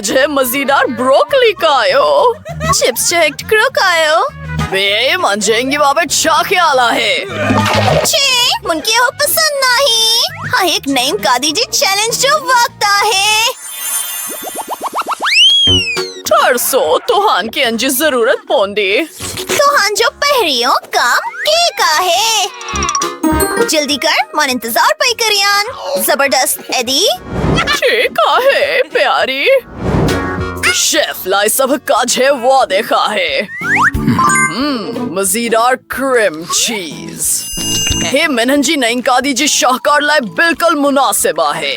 कजे मजेदार ब्रोकली खायो चिप्स चेक करो खायो बे मंजेंगी बाबा छा ख्याल आहे छे मुनके हो पसंद नाही हा एक नईन कादीजी चॅलेंज जो वक्त आहे ठरसो तुहान की अंजी जरूरत पोंदी तुहान जो पहरियों काम केक आहे जल्दी कर मन इंतजार पे करियान जबरदस्त एडी ठीक आहे प्यारी शेफ लाई सब काजे वो देखा है मजेदार क्रीम चीज हे मेनहंजी नईन कादीजी शाहकार लाई बिल्कुल मुनासिब आहे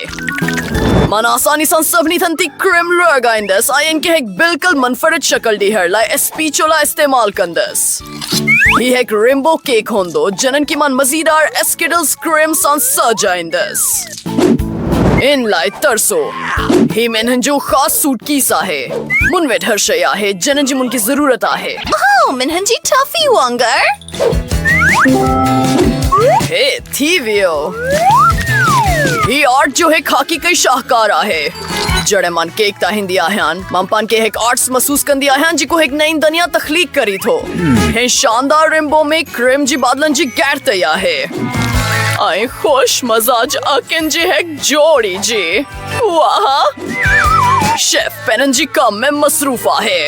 मन आसानी सन सबनी थंती क्रीम लगाइंदस आयन के एक बिल्कुल मनफरद शक्ल दी हर लाई स्पीचुला इस्तेमाल कंदस ही एक रेनबो केक होंदो जनन की मन मजेदार एस्किडल्स क्रीम सन सजाइंदस इन लाई तरसो ही मेनहंजो खास सूट कीसा है मुनवेट हर शय आहे जनन जी मुन की जरूरत आहे ओह मिनहंजी टॉफी वांगर हे थीवियो ही आर्ट जो है खाकी कई शाहकार आहे जड़े मन केक ता हिंदी आहयान ममपान के एक आर्ट्स महसूस कंदी आहयान जी को एक नई दुनिया तख्लीक करी थो हे शानदार रेनबो में क्रीम जी बादलन जी गैर तया है आई खुश मजाज अकिन जी है जोड़ी जी वाह शेफ पेनन जी कम में मसरूफ आहे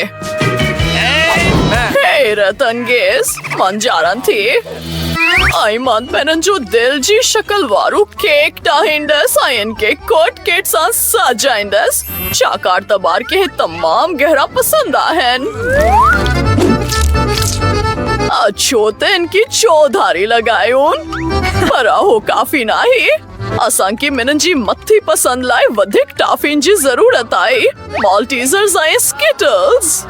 हैरत अंगेज मन जारन थी आई मन पेनन जो दिल जी शक्ल वारू केक टाहिंदस आयन के कोट केट सा सजाइंदस शाकार तबार के तमाम गहरा पसंद आहन अच्छोते इनकी चौधारी लगायून पर हो काफी नाही असां की मिनन जी मत्थी पसंद लाए वधिक टाफिन जी जरूरत आई माल्टीजर्स आए स्किटल्स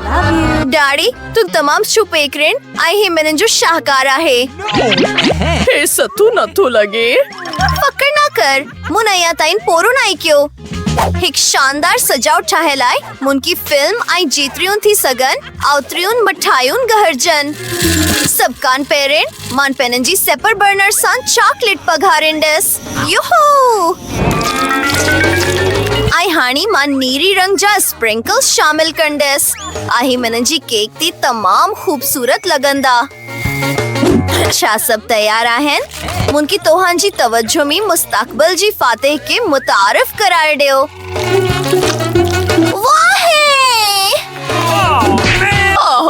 डैडी तू तमाम शुपेकरेन आई ही मिनन जो शाहकार आहे हे सतू नथू लगे पकड़ ना कर मुनैया ताइन पोरो नाई क्यों एक शानदार सजावट चाहेलाय मुन की फिल्म आई जीत्रियून थी सगन आउत्रियून मठायून गहरजन सब कान पेरेंट मान पेनंजी सेपर बर्नर सान चॉकलेट पघारेंडस योहो आई हानी मान नीरी रंग जा स्प्रिंकल्स शामिल कंडस आई मेनंजी केक ती तमाम खूबसूरत लगंदा अच्छा सब तैयार आहन मुनकी तोहान जी तवज्जो में मुस्तकबिल जी फातेह के मुतारिफ करार दियो वाह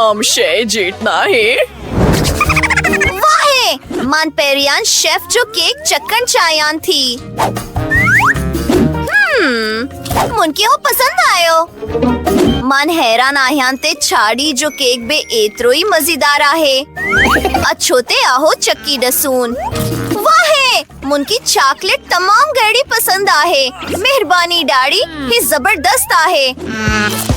हम शे जीतना है वाह मान पेरियान शेफ जो केक चक्कन चायान थी मुनकी हो पसंद आयो मन हैरान आह्यान ते छाड़ी जो केक बे एतरोई मजेदार आहे अच्छोते आहो चक्की डसून वाहे मुनकी चॉकलेट तमाम गड़ी पसंद आहे मेहरबानी डैडी ही जबरदस्त आहे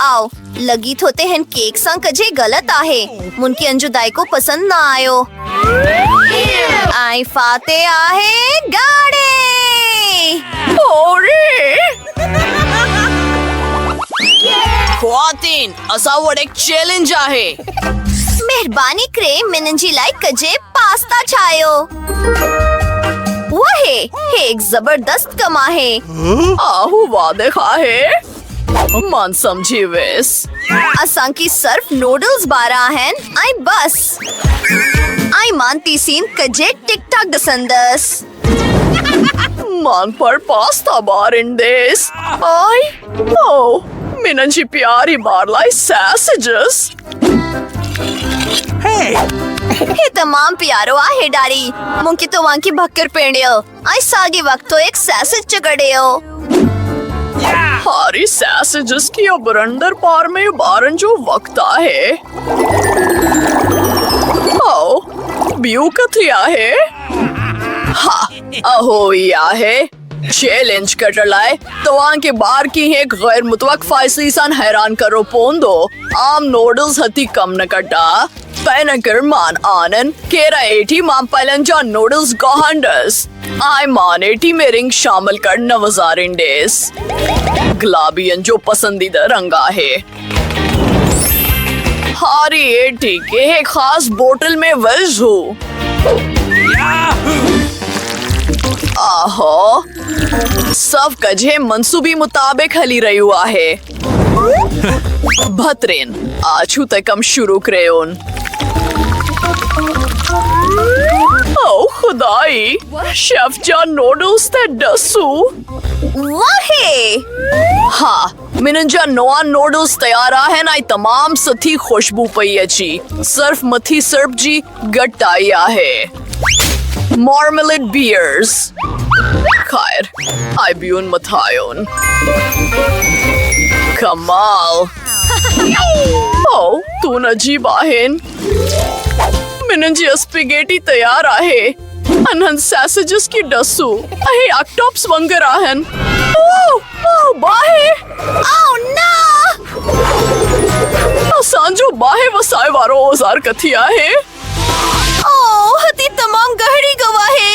आओ लगी होते हैं केक संग कजे गलत आहे मुनकी अंजुदाई को पसंद ना आयो आई फाते आहे गाड़े ख्वातीन असावर एक चैलेंज आहे मेहरबानी करे मिनंजी लाइक कजे पास्ता छायो वहे एक जबरदस्त कमा है आहू वादे खाहे मन समझी वेस असां की सर्फ नूडल्स बारा हैं आई बस आई मानती सीन कजे टिक टाक दसंदस मन पर पास्ता बार इंडेस आई ओ मिनंजी प्यारी बार लाई सैसेजेस हे तमाम प्यारो आहे डारी मुंकी तो वहाँ की भक्कर पेड़ियो आई सागी वक्त तो एक सैसेज चगड़ियो हारी सैसेजेस की अब रंडर पार में बारन जो वक्त आहे ओ ब्यू कथिया है हा अहो या है चैलेंज कर लाए तो वहाँ के बार की एक गैर मुतवक्क फैसलीसान हैरान करो पोंदो आम नूडल्स हती कम न कटा पैनकर मान आनन केरा एटी माम पलंजा नूडल्स गोहंडस आई मान एटी में रिंग शामिल कर नवजारिंडेस गुलाबियन जो पसंदीदा रंगा है हारी एटी के एक खास बोतल में वेज हो आहो सब कजे मंसूबी मुताबिक हली रही हुआ है बहतरीन। आजू तक हम शुरू करें। ओ खुदाई, शेफ जा नूडल्स ते डसू। वाहे हाँ, मैंने जा नवा नूडल्स तैयार है ना तमाम सथी खुशबू पई अची। सिर्फ मथी सर्फ जी गटाई है। मार्मलेड बियर्स खैर आई बियून मथायोन कमाल। ओ तू नजीब आहेन। मैंने जी स्पॅगेटी तैयार आहे। अनहन सॅसेजेस की डसू आहे ऑक्टोप्स वंगर आहन। ओ बाहे ओह नो असांजो बाहे वसाए वारो औजार कथी आहे। ओह हती तमाम गहरी गवाहे।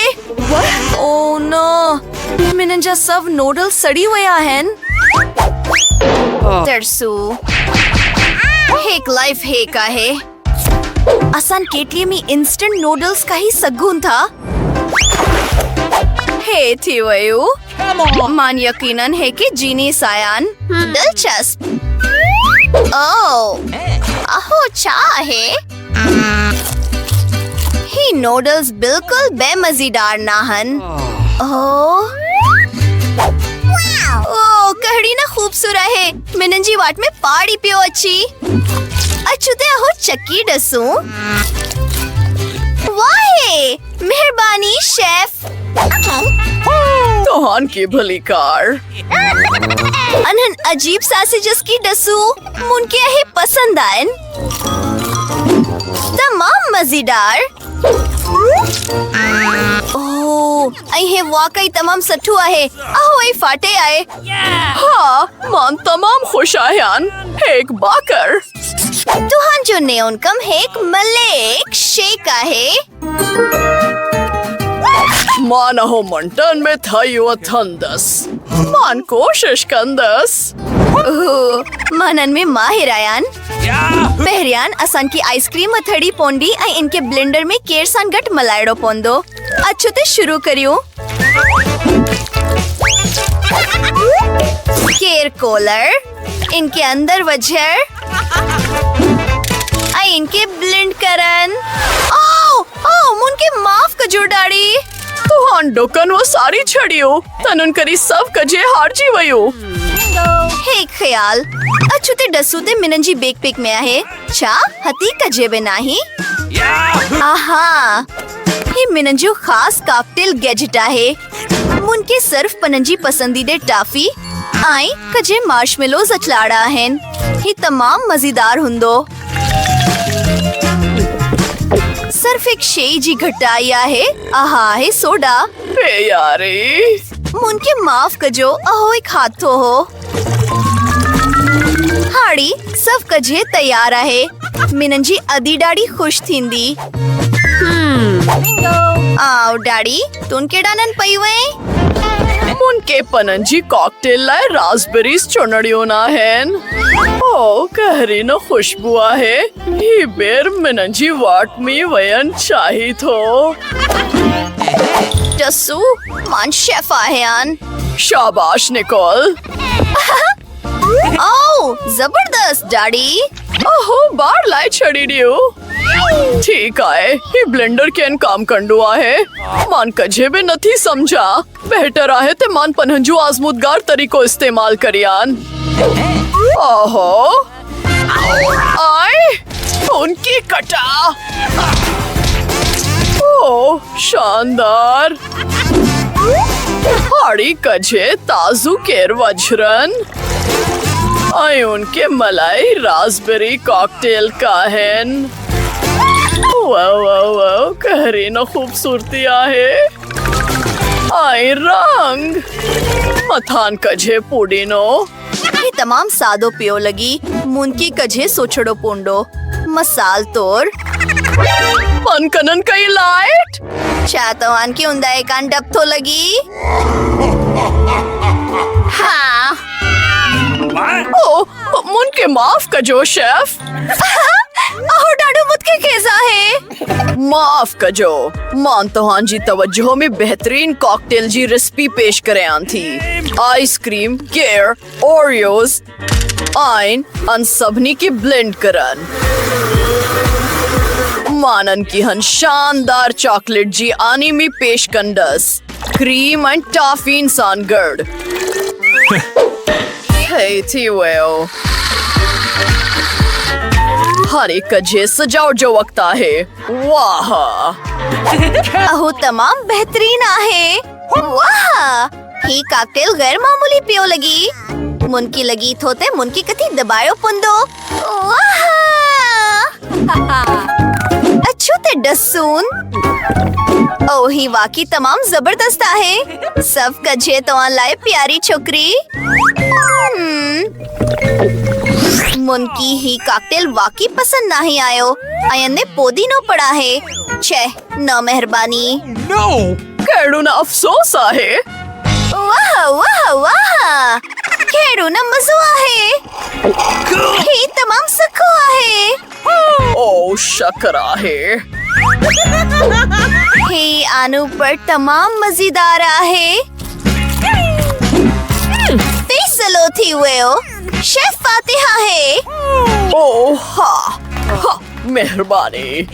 ओह नो मैंने जा सब नूडल्स सड़ी वया हैं। तरसू हेक लाइफ हेक आहे। असान केटली में इंस्टेंट नूडल्स का ही सगुन था। हे थी वयू मान यकीनन है कि जीनी सायान दिलचस्प। ओह अहो चाहे ही नूडल्स बिल्कुल बेमज़ेदार नाहन। ओह कहड़ी ना खूबसूरत है। मिनंजी वाट में पाड़ी पियो अच्छी अछुते हो चक्की डसू। वाहे मेहरबानी शेफ। तोहान की भली कार। अनहन अजीब सैसेजेस की डसू मुनके है पसंद आयन। तमाम मजेदार। ओह अहे वाकई तमाम सठू आहे। अहो ए फाटे आए। हाँ मान तमाम खुश आयान। एक बाकर तुहान जो नेओन कम है एक मलेक शेक आहे। मान हो मंटन में था युवा थंदस। मान कोशिश कंदस। मनन में माहिर आयान। पहरियान असान की आइसक्रीम अथड़ी पोंडी आई इनके ब्लेंडर में केरसान गट मलाइडो पोंदो। अच्छो ते शुरू करियो। केर कोलर इनके अंदर वजर आई इनके ब्लेंड करन। ओ मुनके माफ कजो डाड़ी। तुहान डोकन वो सारी छड़ियो तनुन करी सब कजे हार जी वयो। हे ख्याल अछुते डसूते मिनंजी बेक पिक में आहे। चा हती कजे बे नाही। आहा ही मिनंजो खास कॉकटेल गैजेट आहे। मुनके सर्फ पनंजी पसंदीदे टाफी आई कजे मार्शमेलोज अचलाड़ा हैं। ही तमाम मजेदार हुंदो। सर्फ एक शेई जी घटाई आहे। आहा है सोडा बे यारी मुनके माफ कजो अहो एक हाथो हो। हाड़ी सब कजे तैयार आहे। मिनंजी अदी डाड़ी खुश थींदी। आओ डाड़ी तुन के डानन पई वे। मुनके पनंजी कॉकटेल लाए रास्बेरीज चुनड़ियो ना हैन। ओ कहरी न खुशबू आहे। ही बेर मिनंजी वाट में वयन चाही थो। डसू मान शेफ आहेन। शाबाश निकोल। ओ जबरदस्त डाड़ी। ओहो बार लाए छड़ी दियो। ठीक है ही ब्लेंडर केन काम कंडू आहे। मान कजे भी नथी समझा। बेहतर आहे ते मान पनहंजू आजमूदगार तरीको इस्तेमाल करियान। ओहो आए उनकी कटा। ओ शानदार। हाड़ी कजे ताजू केर वज्रन आई उनके मलाई रास्बेरी कॉकटेल का हैन। वाओ वाओ वाओ कहरी न खूबसूरती आहे। आई रंग मथान कजे पुडिनो। ये तमाम सादो पियो लगी। मुनकी कजे सोचड़ो पोंडो मसाल तोर। मन कनन कई लाइट चातवान की उंदाए कान डब थो लगी। हाँ ओ मुन के माफ कजो शेफ। अहो डाडू मुतके केसा है। माफ कजो मान तोहान जी तवज्जो में बेहतरीन कॉकटेल जी रेसिपी पेश करे आन थी। आइसक्रीम केयर ओरियोज आइन अन सबनी की ब्लेंड करन मानन की हन शानदार चॉकलेट जी आनी में पेश कंडस क्रीम एंड टॉफी इंसान गर्ड हे थी वेओ हर एक कजे सजावट जो वक्त आहे वाह अहो तमाम बेहतरीन आहे वाह ही कॉकटेल गैर मामूली पियो लगी मुनकी लगी थोते मुनकी कथी दबायो पुंदो वाह अच्छो ते डसून ओ ही वाकई तमाम जबरदस्त आहे सब कजे तो लाए प्यारी छोकरी मुनकी ही कॉकटेल वाकई पसंद नहीं आयो अयन ने पोदीनो पड़ा है छे न मेहरबानी केड़ू ना अफसोस आहे वाह वाह वाह खेड़ू न मजो आहे ही तमाम सखो आहे ओ शकर आहे ही आनू पर तमाम मजेदार आहे फैसलो थी वेओ शेफ फातिहा है ओ हा मेहरबानी